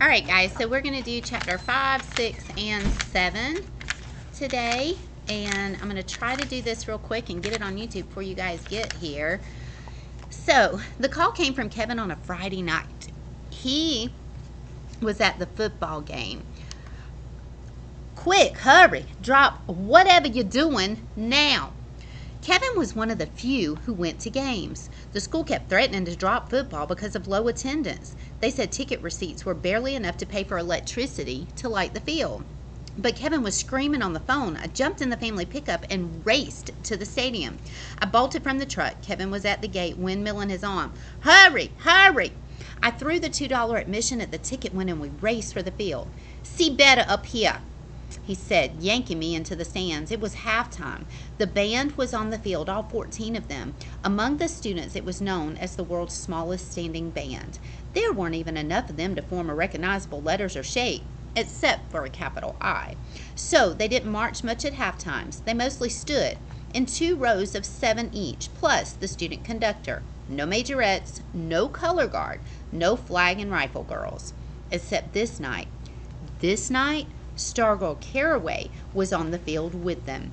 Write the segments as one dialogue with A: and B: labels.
A: Alright guys, so we're going to do chapter 5, 6, and 7 today. And I'm going to try to do this real quick and get it on YouTube before you guys get here. So, the call came from Kevin on a Friday night. He was at the football game. Quick, hurry, drop whatever you're doing now. Kevin was one of the few who went to games. The school kept threatening to drop football because of low attendance. They said ticket receipts were barely enough to pay for electricity to light the field. But Kevin was screaming on the phone. I jumped in the family pickup and raced to the stadium. I bolted from the truck. Kevin was at the gate, windmilling his arm. Hurry, hurry! I threw the $2 admission at the ticket window and we raced for the field. See better up here, he said, yanking me into the stands. It was halftime. The band was on the field, all 14 of them. Among the students, it was known as the world's smallest standing band. There weren't even enough of them to form a recognizable letters or shape, except for a capital I. So they didn't march much at halftimes. They mostly stood in 2 rows of 7 each, plus the student conductor. No majorettes, no color guard, no flag and rifle girls. Except this night. This night, Stargirl Caraway was on the field with them.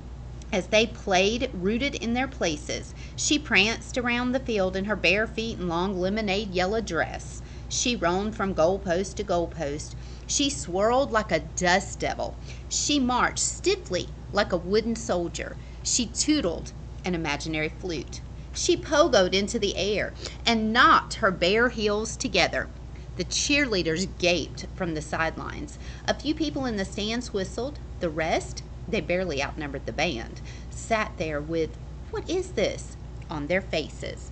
A: As they played, rooted in their places, she pranced around the field in her bare feet and long lemonade yellow dress. She roamed from goalpost to goalpost. She swirled like a dust devil. She marched stiffly like a wooden soldier. She tootled an imaginary flute. She pogoed into the air and knocked her bare heels together. The cheerleaders gaped from the sidelines. A few people in the stands whistled. The rest, they barely outnumbered the band, sat there with, "What is this?" on their faces.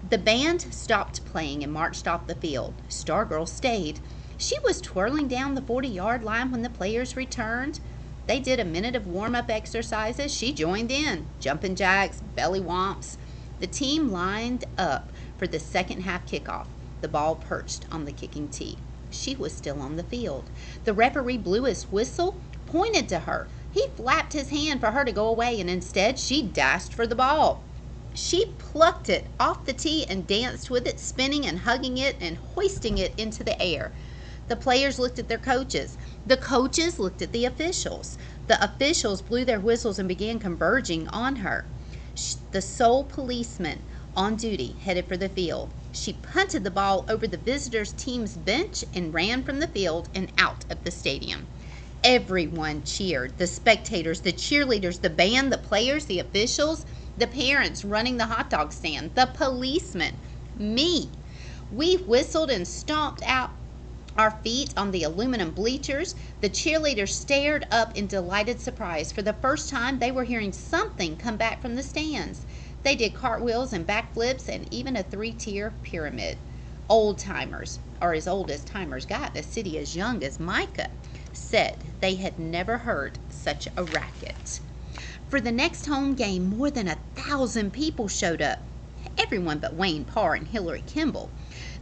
A: The band stopped playing and marched off the field. Stargirl stayed. She was twirling down the 40-yard line when the players returned. They did a minute of warm-up exercises. She joined in, jumping jacks, belly whomps. The team lined up for the second half kickoff. The ball perched on the kicking tee. She was still on the field. The referee blew his whistle, pointed to her. He flapped his hand for her to go away, and instead she dashed for the ball. She plucked it off the tee and danced with it, spinning and hugging it and hoisting it into the air. The players looked at their coaches. The coaches looked at the officials. The officials blew their whistles and began converging on her. The sole policeman on duty headed for the field. She punted the ball over the visitors' team's bench and ran from the field and out of the stadium. Everyone cheered. The spectators, the cheerleaders, the band, the players, the officials, the parents running the hot dog stand, the policeman, me. We whistled and stomped out our feet on the aluminum bleachers. The cheerleaders stared up in delighted surprise. For the first time, they were hearing something come back from the stands. They did cartwheels and backflips and even a 3-tier pyramid. Old timers, or as old as timers got, a city as young as Micah, said they had never heard such a racket. For the next home game, more than 1,000 people showed up. Everyone but Wayne Parr and Hillary Kimball.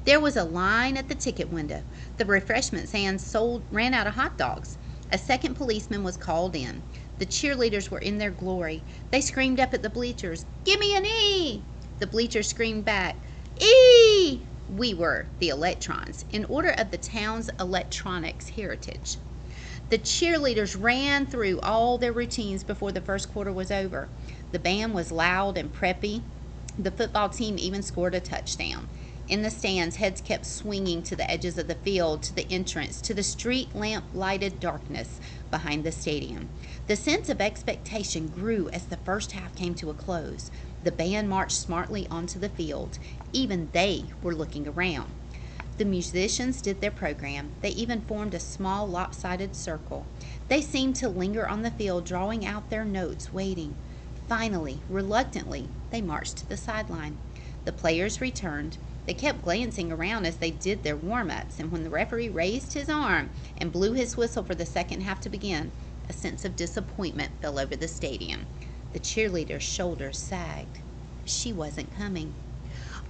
A: There was a line at the ticket window. The refreshment stand ran out of hot dogs. A second policeman was called in. The cheerleaders were in their glory. They screamed up at the bleachers, "Give me an E!" The bleachers screamed back, "E!" We were the electrons, in order of the town's electronics heritage. The cheerleaders ran through all their routines before the first quarter was over. The band was loud and preppy. The football team even scored a touchdown. In the stands, heads kept swinging to the edges of the field, to the entrance, to the street lamp-lighted darkness behind the stadium. The sense of expectation grew as the first half came to a close. The band marched smartly onto the field. Even they were looking around. The musicians did their program. They even formed a small lopsided circle. They seemed to linger on the field, drawing out their notes, waiting. Finally, reluctantly, they marched to the sideline. The players returned. They kept glancing around as they did their warm-ups, and when the referee raised his arm and blew his whistle for the second half to begin, a sense of disappointment fell over the stadium. The cheerleader's shoulders sagged. She wasn't coming.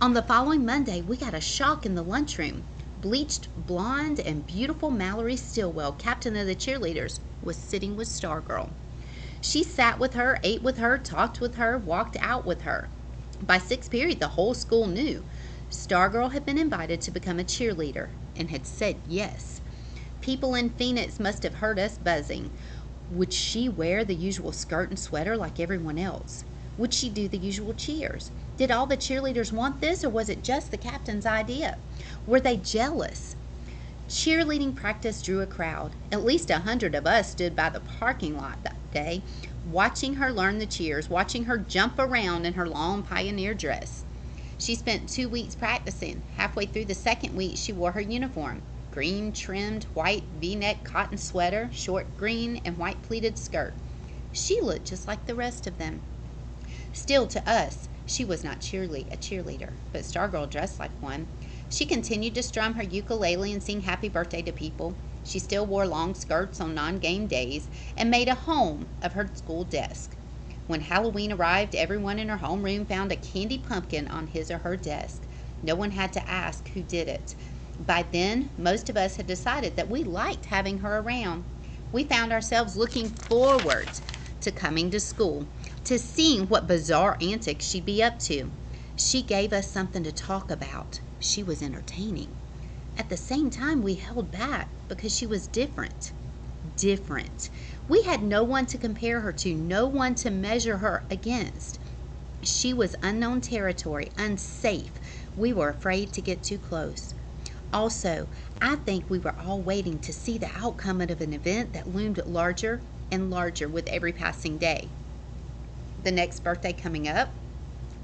A: On the following Monday, we got a shock in the lunchroom. Bleached blonde and beautiful Mallory Stillwell, captain of the cheerleaders, was sitting with Stargirl. She sat with her, ate with her, talked with her, walked out with her. By 6th period, the whole school knew. Stargirl had been invited to become a cheerleader and had said yes. People in Phoenix must have heard us buzzing. Would she wear the usual skirt and sweater like everyone else? Would she do the usual cheers? Did all the cheerleaders want this, or was it just the captain's idea? Were they jealous? Cheerleading practice drew a crowd. At least 100 of us stood by the parking lot that day, watching her learn the cheers, watching her jump around in her long pioneer dress. She spent 2 weeks practicing. Halfway through the second week, she wore her uniform: green trimmed white V-neck cotton sweater, short green and white pleated skirt. She looked just like the rest of them. Still, to us, she was not a cheerleader, but Stargirl dressed like one. She continued to strum her ukulele and sing happy birthday to people. She still wore long skirts on non-game days and made a home of her school desk. When Halloween arrived, everyone in her homeroom found a candy pumpkin on his or her desk. No one had to ask who did it. By then, most of us had decided that we liked having her around. We found ourselves looking forward to coming to school, to seeing what bizarre antics she'd be up to. She gave us something to talk about. She was entertaining. At the same time, we held back because she was different. Different. We had no one to compare her to, no one to measure her against. She was unknown territory, unsafe. We were afraid to get too close. Also, I think we were all waiting to see the outcome of an event that loomed larger and larger with every passing day. The next birthday coming up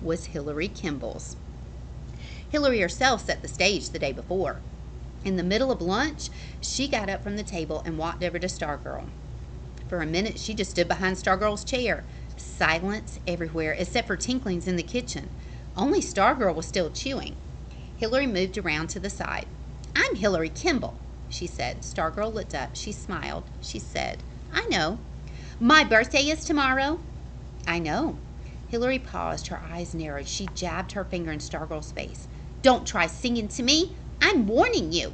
A: was Hillary Kimball's. Hillary herself set the stage the day before. In the middle of lunch, she got up from the table and walked over to Stargirl. For a minute, she just stood behind Stargirl's chair. Silence everywhere, except for tinklings in the kitchen. Only Stargirl was still chewing. Hillary moved around to the side. "I'm Hillary Kimball," she said. Stargirl looked up. She smiled. She said, "I know." "My birthday is tomorrow." "I know." Hillary paused. Her eyes narrowed. She jabbed her finger in Stargirl's face. "Don't try singing to me. I'm warning you."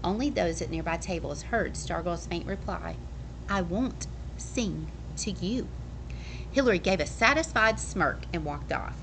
A: Only those at nearby tables heard Stargirl's faint reply. "I won't sing to you." Hillary gave a satisfied smirk and walked off.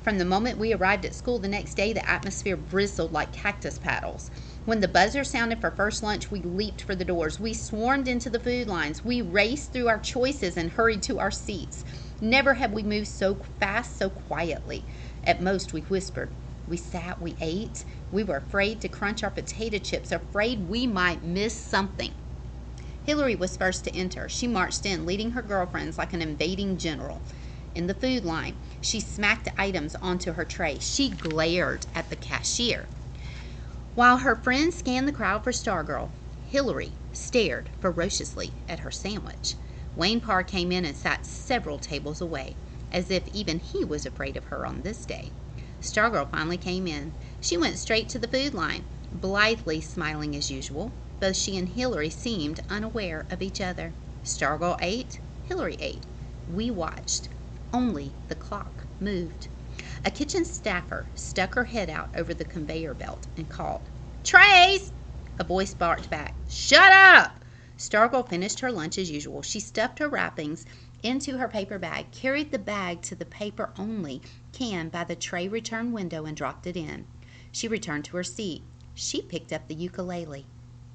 A: From the moment we arrived at school the next day, the atmosphere bristled like cactus paddles. When the buzzer sounded for first lunch, we leaped for the doors. We swarmed into the food lines. We raced through our choices and hurried to our seats. Never had we moved so fast, so quietly. At most, we whispered. We sat, we ate. We were afraid to crunch our potato chips, afraid we might miss something. Hillary was first to enter. She marched in, leading her girlfriends like an invading general. In the food line, she smacked items onto her tray. She glared at the cashier. While her friends scanned the crowd for Stargirl, Hillary stared ferociously at her sandwich. Wayne Parr came in and sat several tables away, as if even he was afraid of her on this day. Stargirl finally came in. She went straight to the food line, blithely smiling as usual. Both she and Hillary seemed unaware of each other. Stargirl ate. Hillary ate. We watched. Only the clock moved. A kitchen staffer stuck her head out over the conveyor belt and called, "Trays!" A voice barked back, "Shut up!" Stargirl finished her lunch as usual. She stuffed her wrappings into her paper bag, carried the bag to the paper-only can by the tray return window, and dropped it in. She returned to her seat. She picked up the ukulele.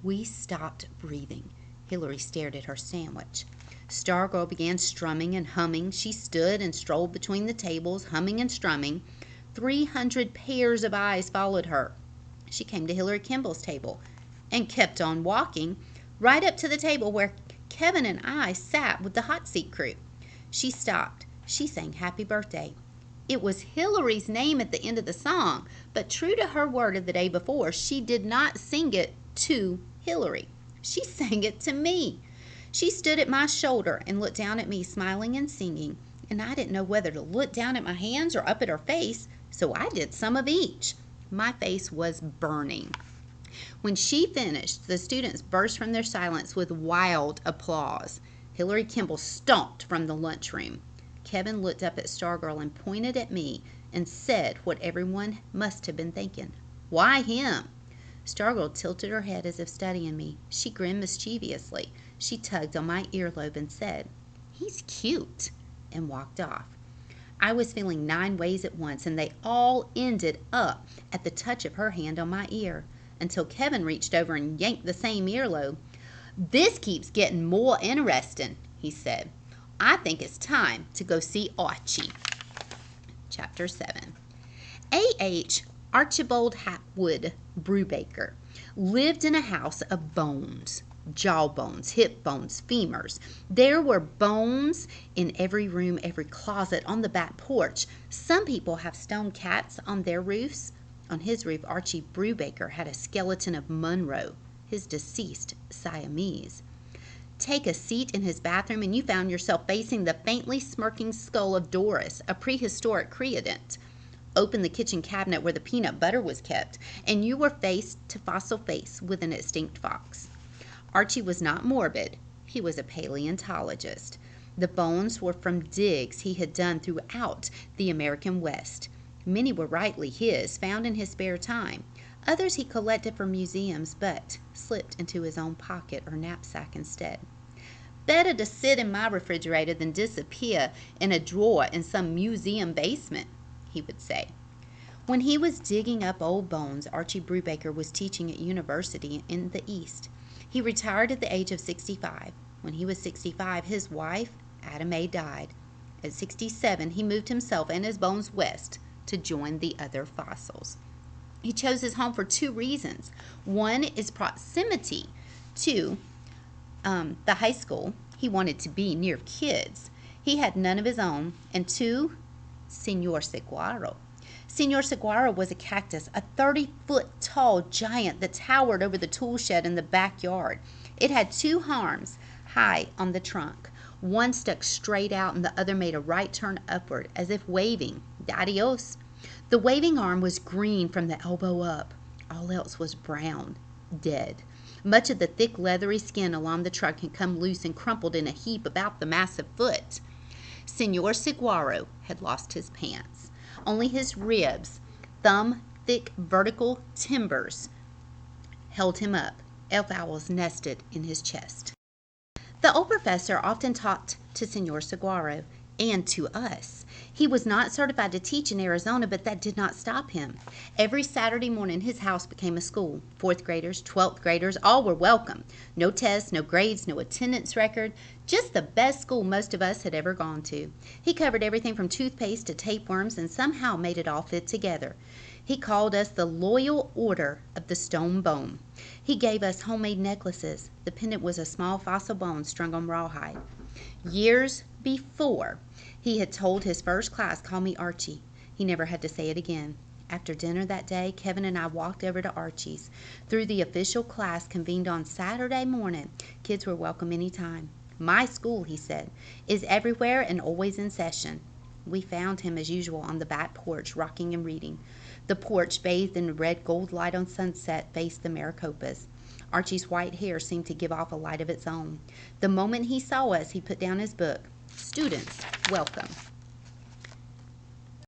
A: We stopped breathing. Hillary stared at her sandwich. Stargirl began strumming and humming. She stood and strolled between the tables, humming and strumming. 300 pairs of eyes followed her. She came to Hillary Kimball's table and kept on walking right up to the table where Kevin and I sat with the hot seat crew. She stopped. She sang happy birthday. It was Hillary's name at the end of the song, but true to her word of the day before, she did not sing it to Hillary. She sang it to me. She stood at my shoulder and looked down at me, smiling and singing, and I didn't know whether to look down at my hands or up at her face, so I did some of each. My face was burning. When she finished, the students burst from their silence with wild applause. Hillary Kimball stomped from the lunchroom. Kevin looked up at Stargirl and pointed at me and said what everyone must have been thinking. "Why him?" Stargirl tilted her head as if studying me. She grinned mischievously. She tugged on my earlobe and said, "He's cute," and walked off. I was feeling 9 ways at once, and they all ended up at the touch of her hand on my ear. until Kevin reached over and yanked the same earlobe. "This keeps getting more interesting," he said. "I think it's time to go see Archie." Chapter 7. A.H. Archibald Hapwood Brubaker lived in a house of bones. Jawbones, hip bones, femurs. There were bones in every room, every closet, on the back porch. Some people have stone cats on their roofs. On his roof, Archie Brubaker had a skeleton of Monroe, his deceased Siamese. Take a seat in his bathroom and you found yourself facing the faintly smirking skull of Doris, a prehistoric creodent. Open the kitchen cabinet where the peanut butter was kept, and you were face to face with an extinct fox. Archie was not morbid. He was a paleontologist. The bones were from digs he had done throughout the American West. Many were rightly his, found in his spare time. Others he collected for museums, but slipped into his own pocket or knapsack instead. "Better to sit in my refrigerator than disappear in a drawer in some museum basement," he would say. When he was digging up old bones, Archie Brubaker was teaching at university in the East. He retired at the age of 65. When he was 65, his wife, Ada Mae, died. At 67, he moved himself and his bones west to join the other fossils. He chose his home for two reasons. One is proximity to the high school. He wanted to be near kids. He had none of his own. And two, Senor Saguaro. Senor Saguaro was a cactus, a 30-foot tall giant that towered over the tool shed in the backyard. It had two arms high on the trunk. One stuck straight out and the other made a right turn upward, as if waving, "Adios." The waving arm was green from the elbow up. All else was brown, dead. Much of the thick leathery skin along the trunk had come loose and crumpled in a heap about the massive foot. Senor Saguaro had lost his pants. Only his ribs, thumb-thick vertical timbers, held him up. Elf owls nested in his chest. The old professor often talked to Senor Saguaro and to us. He was not certified to teach in Arizona, but that did not stop him. Every Saturday morning, his house became a school. 4th graders, 12th graders, all were welcome. No tests, no grades, no attendance record. Just the best school most of us had ever gone to. He covered everything from toothpaste to tapeworms and somehow made it all fit together. He called us the Loyal Order of the Stone Bone. He gave us homemade necklaces. The pendant was a small fossil bone strung on rawhide. Years before, he had told his first class, "Call me Archie." He never had to say it again. After dinner that day, Kevin and I walked over to Archie's. Through the official class convened on Saturday morning, kids were welcome any time. "My school," he said, "is everywhere and always in session." We found him, as usual, on the back porch, rocking and reading. The porch, bathed in the red gold light on sunset, faced the Maricopas. Archie's white hair seemed to give off a light of its own. The moment he saw us, he put down his book. "Students, welcome."